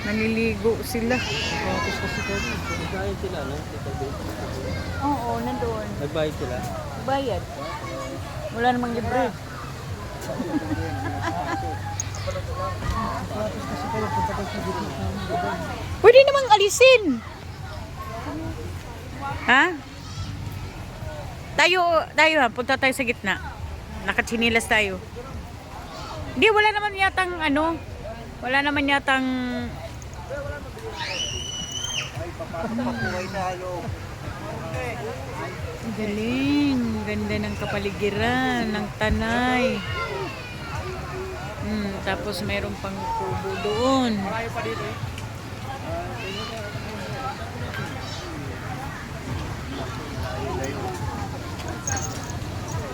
Naliligo sila. Tapos kasi ko, nagbayad sila, no? Oo, nandoon. Nagbayad sila? Bayad. Wala namang libre. Pwede namang alisin. Ha? Tayo ha, punta tayo sa gitna. Nakatsinilas tayo. Hindi, wala naman yatang ano, wala naman yatang galing, ganda ng kapaligiran, ng tanay. Tapos mayroon pang kubo doon. Marami pa dito eh.